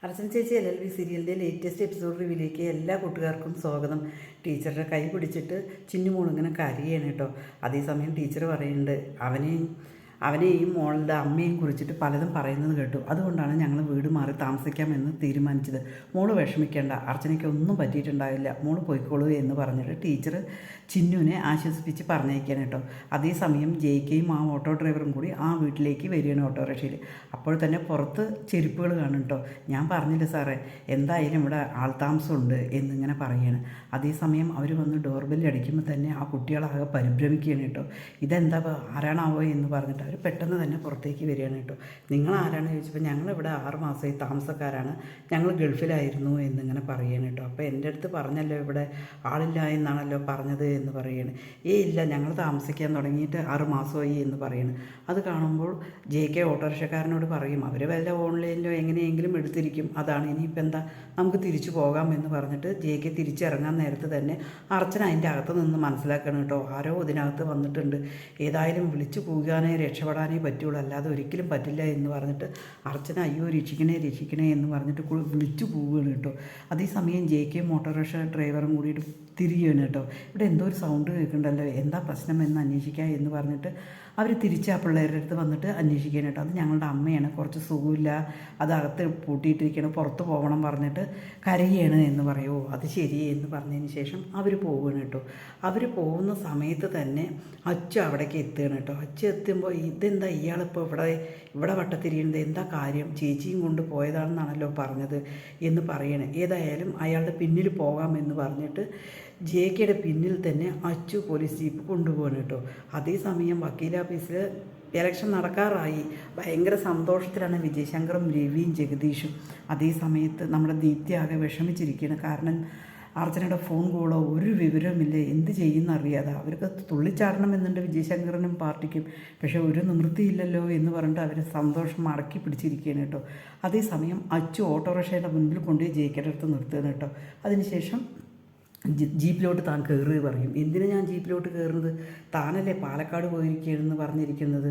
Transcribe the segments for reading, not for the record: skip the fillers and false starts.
അർച്ചന ചേച്ചി LLB സീരിയലിൻ്റെ latest episode റിവ്യൂയിലേക്ക് എല്ലാ കൂട്ടുകാർക്കും സ്വാഗതം. ടീച്ചറുടെ കൈ പിടിച്ചിട്ട് ചിന്നുമോളിങ്ങനെ കരയാണ് കേട്ടോ. അതേസമയം ടീച്ചർ പറയുന്നുണ്ട് അവനെയും മോളുടെ അമ്മയെയും കുറിച്ചിട്ട് പലതും പറയുന്നത് കേട്ടു. അതുകൊണ്ടാണ് ഞങ്ങൾ വീട് മാറി താമസിക്കാമെന്ന് തീരുമാനിച്ചത്. മോള് വിഷമിക്കേണ്ട, അർച്ചനയ്ക്ക് ഒന്നും പറ്റിയിട്ടുണ്ടാവില്ല, മോള് പോയിക്കോളൂ എന്ന് പറഞ്ഞിട്ട് ടീച്ചർ ചിന്നുവിനെ ആശ്വസിപ്പിച്ച് പറഞ്ഞേക്കാണ് കേട്ടോ. അതേസമയം ജെയ്ക്കയും ആ ഓട്ടോ ഡ്രൈവറും കൂടി ആ വീട്ടിലേക്ക് വരികയാണ് ഓട്ടോറിക്ഷയിൽ. അപ്പോൾ തന്നെ പുറത്ത് ചെരുപ്പുകൾ കാണും കേട്ടോ. ഞാൻ പറഞ്ഞില്ല സാറേ, എന്തായാലും ഇവിടെ ആൾതാമസമുണ്ട് എന്നിങ്ങനെ പറയുകയാണ്. അതേസമയം അവർ വന്ന് ഡോർബെല്ല് അടിക്കുമ്പോൾ തന്നെ ആ കുട്ടികളാകെ പരിഭ്രമിക്കുകയാണ് കേട്ടോ. ഇതെന്താ ആരാണാവോ എന്ന് പറഞ്ഞിട്ട് അവർ പെട്ടെന്ന് തന്നെ പുറത്തേക്ക് വരികയാണ് കേട്ടോ. നിങ്ങൾ ആരാണെന്ന് ചോദിച്ചപ്പോൾ ഞങ്ങളിവിടെ 6 മാസമായി താമസക്കാരാണ്, ഞങ്ങൾ ഗൾഫിലായിരുന്നു എന്നിങ്ങനെ പറയുകയാണ് കേട്ടോ. അപ്പോൾ എൻ്റെ അടുത്ത് പറഞ്ഞല്ലോ ഇവിടെ ആളില്ല എന്നാണല്ലോ പറഞ്ഞത് എന്ന് പറയുകയാണ്. ഇല്ല, ഞങ്ങൾ താമസിക്കാൻ തുടങ്ങിയിട്ട് 6 മാസമായി എന്ന് പറയുന്നു. അത് കാണുമ്പോൾ JK ഓട്ടോറിക്ഷക്കാരനോട് പറയും, അവർ വല്ല ഓൺലൈനിലോ എങ്ങനെയെങ്കിലും എടുത്തിരിക്കും, അതാണ്, ഇനിയിപ്പോൾ എന്താ, നമുക്ക് തിരിച്ചു പോകാം എന്ന് പറഞ്ഞിട്ട് JK തിരിച്ചിറങ്ങാൻ നേരത്ത് തന്നെ അർച്ചന അതിൻ്റെ അകത്ത് നിന്ന് മനസ്സിലാക്കണം കേട്ടോ, ആരോ ഇതിനകത്ത് വന്നിട്ടുണ്ട്, ഏതായാലും വിളിച്ചു പോകാനേ രക്ഷപ്പെടാനേ പറ്റുള്ളൂ, അല്ലാതെ ഒരിക്കലും പറ്റില്ല എന്ന് പറഞ്ഞിട്ട് അർച്ചന അയ്യോ രക്ഷിക്കണേ എന്ന് പറഞ്ഞിട്ട് വിളിച്ചു പോവുകയാണ് കേട്ടോ. അതേസമയം JK ഓട്ടോറിക്ഷ ഡ്രൈവറും കൂടിയിട്ട് തിരിയുകയാണ് കേട്ടോ. ഇവിടെ എന്തോ ഒരു സൗണ്ട് കേൾക്കുന്നുണ്ടല്ലോ, എന്താ പ്രശ്നം എന്ന് അന്വേഷിക്കുക എന്ന് പറഞ്ഞിട്ട് അവർ തിരിച്ച് ആ പിള്ളേരുടെ അടുത്ത് വന്നിട്ട് അന്വേഷിക്കാൻ കേട്ടോ. അത് ഞങ്ങളുടെ അമ്മയാണ്, കുറച്ച് സുഖമില്ല, അതകത്ത് പൂട്ടിയിട്ടിരിക്കണം, പുറത്ത് പോകണം പറഞ്ഞിട്ട് കരയാണ് എന്ന് പറയുമോ. അത് ശരി എന്ന് പറഞ്ഞതിന് ശേഷം അവർ പോവുകയാണ് കേട്ടോ. അവർ പോകുന്ന സമയത്ത് തന്നെ അച്ചു അവിടേക്ക് എത്തുകയാണ് കേട്ടോ. അച്ചു എത്തുമ്പോൾ ഇതെന്താ ഇയാളിപ്പോൾ ഇവിടെ വട്ടത്തിരിക്കുന്നത്, എന്താ കാര്യം, ചേച്ചിയും കൊണ്ട് പോയതാണെന്നാണല്ലോ പറഞ്ഞത് എന്ന് പറയണേ. ഏതായാലും അയാളുടെ പിന്നിൽ പോകാമെന്ന് പറഞ്ഞിട്ട് JKയുടെ പിന്നിൽ തന്നെ അച്ചു പോലീസ് ജീപ്പ് കൊണ്ടുപോകണം കേട്ടോ. അതേസമയം വക്കീലാഫീസിൽ ഇലക്ഷൻ നടക്കാറായി. ഭയങ്കര സന്തോഷത്തിലാണ് വിജയശങ്കറും രവിയും ജഗദീഷും. അതേ സമയത്ത് നമ്മുടെ ദീപ്തി ആകെ വിഷമിച്ചിരിക്കുകയാണ്. കാരണം അർച്ചനയുടെ ഫോൺ കോളോ ഒരു വിവരവുമില്ല, എന്ത് ചെയ്യുന്നറിയാതെ. അവർക്ക് തുള്ളിച്ചാടണമെന്നുണ്ട് വിജയശങ്കറിനും പാർട്ടിക്കും, പക്ഷേ ഒരു നിവൃത്തിയില്ലല്ലോ എന്ന് പറഞ്ഞിട്ട് അവർ സന്തോഷം അടക്കി പിടിച്ചിരിക്കുകയാണ് കേട്ടോ. അതേസമയം അച്ചു ഓട്ടോറിക്ഷയുടെ മുന്നിൽ കൊണ്ടുപോയി JKയുടെ അടുത്ത് നിർത്തുകയാണ് കേട്ടോ. അതിനുശേഷം ജീപ്പിലോട്ട് താൻ കയറി പറയും. എന്തിനാ ഞാൻ ജീപ്പിലോട്ട് കയറുന്നത്, താനല്ലേ പാലക്കാട് പോയിരിക്കുകയെന്ന് പറഞ്ഞിരിക്കുന്നത്.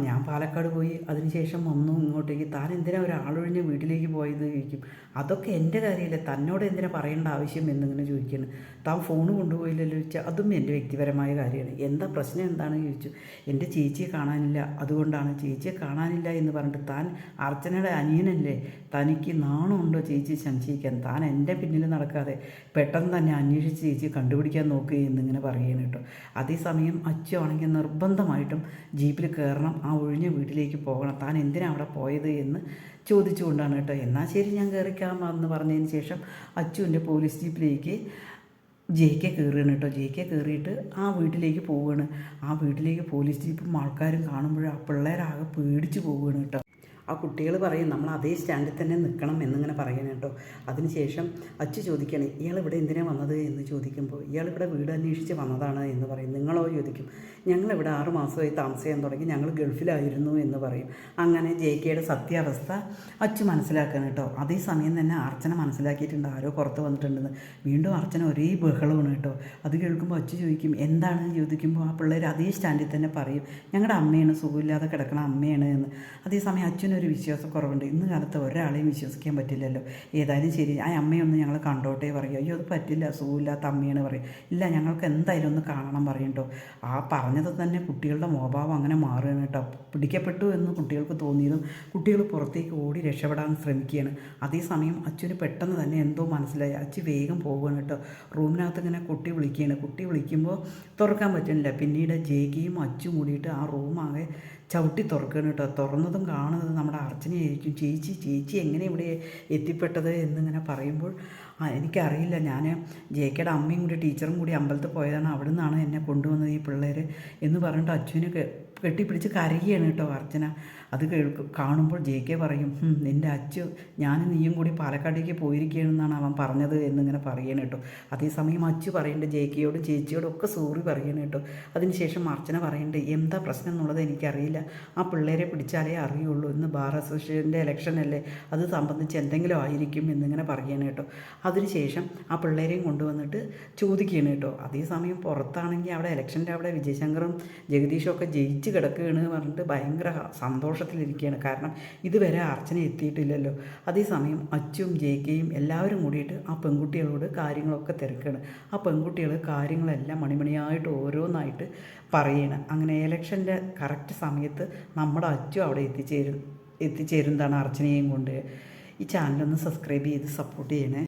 ഞാൻ പാലക്കാട് പോയി, അതിനുശേഷം വന്നു ഇങ്ങോട്ടേക്ക്, താൻ എന്തിനാ ഒരാളൊഴിഞ്ഞ വീട്ടിലേക്ക് പോയത് ചോദിക്കും. അതൊക്കെ എൻ്റെ കാര്യമല്ലേ, തന്നോട് എന്തിനാ പറയേണ്ട ആവശ്യം എന്നിങ്ങനെ ചോദിക്കുകയാണ്. താൻ ഫോൺ കൊണ്ടുപോയില്ലല്ലോ ചോദിച്ചാൽ അതും എൻ്റെ വ്യക്തിപരമായ കാര്യമാണ്, എന്താ പ്രശ്നം എന്താണെന്ന് ചോദിച്ചു. എൻ്റെ ചേച്ചിയെ കാണാനില്ല, അതുകൊണ്ടാണ്. ചേച്ചിയെ കാണാനില്ല എന്ന് പറഞ്ഞിട്ട് താൻ അർച്ചനയുടെ അനിയനല്ലേ, തനിക്ക് നാണമുണ്ടോ ചേച്ചി സംശയിക്കാൻ, താൻ എൻ്റെ പിന്നിൽ നടക്കാതെ പെട്ടെന്ന് തന്നെ അന്വേഷിച്ച് ചേച്ചിയെ കണ്ടുപിടിക്കാൻ നോക്കുക എന്നിങ്ങനെ പറയുകയാണ് കേട്ടോ. അതേസമയം അച്ചു ആണെങ്കിൽ നിർബന്ധമായിട്ടും ജീപ്പിൽ കയറണം, ആ ഒഴിഞ്ഞ വീട്ടിലേക്ക് പോകണം, താൻ എന്തിനാണ് അവിടെ പോയത് എന്ന് ചോദിച്ചുകൊണ്ടാണ് കേട്ടോ. എന്നാൽ ശരി ഞാൻ കയറിക്കാം എന്ന് പറഞ്ഞതിന് ശേഷം അച്ചുവിൻ്റെ പോലീസ് ജീപ്പിലേക്ക് JK കയറുകയാണ് കേട്ടോ. JK കയറിയിട്ട് ആ വീട്ടിലേക്ക് പോവുകയാണ്. ആ വീട്ടിലേക്ക് പോലീസ് ജീപ്പും ആൾക്കാരും കാണുമ്പോൾ ആ പിള്ളേരാകെ പേടിച്ച് പോവുകയാണ് കേട്ടോ. ആ കുട്ടികൾ പറയും നമ്മൾ അതേ സ്റ്റാൻഡിൽ തന്നെ നിൽക്കണം എന്നിങ്ങനെ പറയണം കേട്ടോ. അതിനുശേഷം അച്ചു ചോദിക്കുകയാണ്, ഇയാൾ ഇവിടെ എന്തിനാണ് വന്നത് എന്ന് ചോദിക്കുമ്പോൾ ഇയാളിവിടെ വീട് അന്വേഷിച്ച് വന്നതാണ് എന്ന് പറയും. നിങ്ങളോ ചോദിക്കും. ഞങ്ങളിവിടെ 6 മാസമായി താമസിക്കാൻ തുടങ്ങി, ഞങ്ങൾ ഗൾഫിലായിരുന്നു എന്ന് പറയും. അങ്ങനെ JKയുടെ സത്യാവസ്ഥ അച്ചു മനസ്സിലാക്കണം കേട്ടോ. അതേസമയം തന്നെ അർച്ചന മനസ്സിലാക്കിയിട്ടുണ്ട് ആരോ പുറത്ത് വന്നിട്ടുണ്ടെന്ന്. വീണ്ടും അർച്ചന ഒരേ ബഹളമാണ് കേട്ടോ. അത് കേൾക്കുമ്പോൾ അച്ചു ചോദിക്കും എന്താണെന്ന് ചോദിക്കുമ്പോൾ ആ പിള്ളേർ അതേ സ്റ്റാൻഡിൽ തന്നെ പറയും, ഞങ്ങളുടെ അമ്മയാണ്, സുഖമില്ലാതെ കിടക്കണ അമ്മയാണ് എന്ന്. അതേസമയം അച്ഛന് ഒരു വിശ്വാസക്കുറവുണ്ട്. ഇന്ന് കാലത്ത് ഒരാളെയും വിശ്വസിക്കാൻ പറ്റില്ലല്ലോ. ഏതായാലും ശരി, ആ അമ്മയൊന്ന് ഞങ്ങൾ കണ്ടോട്ടേ പറയും. അയ്യോ അത് പറ്റില്ല, സുഖമില്ലാത്ത അമ്മയാണ് പറയും. ഇല്ല, ഞങ്ങൾക്ക് എന്തായാലും ഒന്ന് കാണണം പറയും കേട്ടോ. ആ പറഞ്ഞത് തന്നെ കുട്ടികളുടെ മോഭാവം അങ്ങനെ മാറുകയാണ് കേട്ടോ. പിടിക്കപ്പെട്ടു എന്ന് കുട്ടികൾക്ക് തോന്നിയതും കുട്ടികൾ പുറത്തേക്ക് ഓടി രക്ഷപ്പെടാൻ ശ്രമിക്കുകയാണ്. അതേസമയം അച്ഛന് പെട്ടെന്ന് തന്നെ എന്തോ മനസ്സിലായി. അച്ഛൻ വേഗം പോവുകയാണ് കേട്ടോ. റൂമിനകത്ത് ഇങ്ങനെ കുട്ടി വിളിക്കുകയാണ്. കുട്ടി വിളിക്കുമ്പോൾ തുറക്കാൻ പറ്റുന്നില്ല. പിന്നീട് JKയും അച്ഛനും കൂടിയിട്ട് ആ റൂമാകെ ചവിട്ടി തുറക്കണം കേട്ടോ. തുറന്നതും കാണുന്നത് നമ്മുടെ അർച്ചനയായിരിക്കും. ചേച്ചി എങ്ങനെ ഇവിടെ എത്തിപ്പെട്ടത് എന്നിങ്ങനെ പറയുമ്പോൾ എനിക്കറിയില്ല, ഞാൻ JKയുടെ അമ്മയും കൂടി ടീച്ചറും കൂടി അമ്പലത്തിൽ പോയതാണ്, അവിടെ നിന്നാണ് എന്നെ കൊണ്ടുവന്നത് ഈ പിള്ളേർ എന്ന് പറഞ്ഞിട്ട് അച്ഛനെ കെട്ടിപ്പിടിച്ച് കരയുകയാണ് കേട്ടോ അർച്ചന. അത് കാണുമ്പോൾ JK പറയും, നിൻ്റെ അച്ചു ഞാനും നീയും കൂടി പാലക്കാടേക്ക് പോയിരിക്കുകയാണെന്നാണ് അവൻ പറഞ്ഞത് എന്നിങ്ങനെ പറയണം കേട്ടോ. അതേസമയം അച്ചു പറയുന്നുണ്ട് JKയോടും ചേച്ചിയോടും ഒക്കെ സോറി പറയണം കേട്ടോ. അതിനുശേഷം അർച്ചന പറയുന്നുണ്ട് എന്താ പ്രശ്നം എന്നുള്ളത് എനിക്കറിയില്ല, ആ പിള്ളേരെ പിടിച്ചാലേ അറിയുള്ളൂ, ഇന്ന് ബാർ അസോസിയേഷൻ്റെ ഇലക്ഷൻ അല്ലേ, അത് സംബന്ധിച്ച് എന്തെങ്കിലും ആയിരിക്കും എന്നിങ്ങനെ പറയണം കേട്ടോ. അതിനുശേഷം ആ പിള്ളേരെയും കൊണ്ടുവന്നിട്ട് ചോദിക്കുകയാണ് കേട്ടോ. അതേസമയം പുറത്താണെങ്കിൽ അവിടെ ഇലക്ഷൻ്റെ അവിടെ വിജയശങ്കറും ജഗദീഷും ഒക്കെ ജയിച്ച് കിടക്കുകയാണ് പറഞ്ഞിട്ട് ഭയങ്കര സന്തോഷം സന്തോഷത്തിലിരിക്കുകയാണ്. കാരണം ഇതുവരെ അർച്ചന എത്തിയിട്ടില്ലല്ലോ. അതേസമയം അച്ചും ജെയ്ക്കയും എല്ലാവരും കൂടിയിട്ട് ആ പെൺകുട്ടികളോട് കാര്യങ്ങളൊക്കെ തിരക്കുകയാണ്. ആ പെൺകുട്ടികൾ കാര്യങ്ങളെല്ലാം മണിമണിയായിട്ട് ഓരോന്നായിട്ട് പറയണം. അങ്ങനെ ഇലക്ഷൻ്റെ കറക്റ്റ് സമയത്ത് നമ്മുടെ അച്ചു അവിടെ എത്തിച്ചേരുന്നതാണ് അർച്ചനയും കൊണ്ട്. ഈ ചാനലൊന്ന് സബ്സ്ക്രൈബ് ചെയ്ത് സപ്പോർട്ട് ചെയ്യണേ.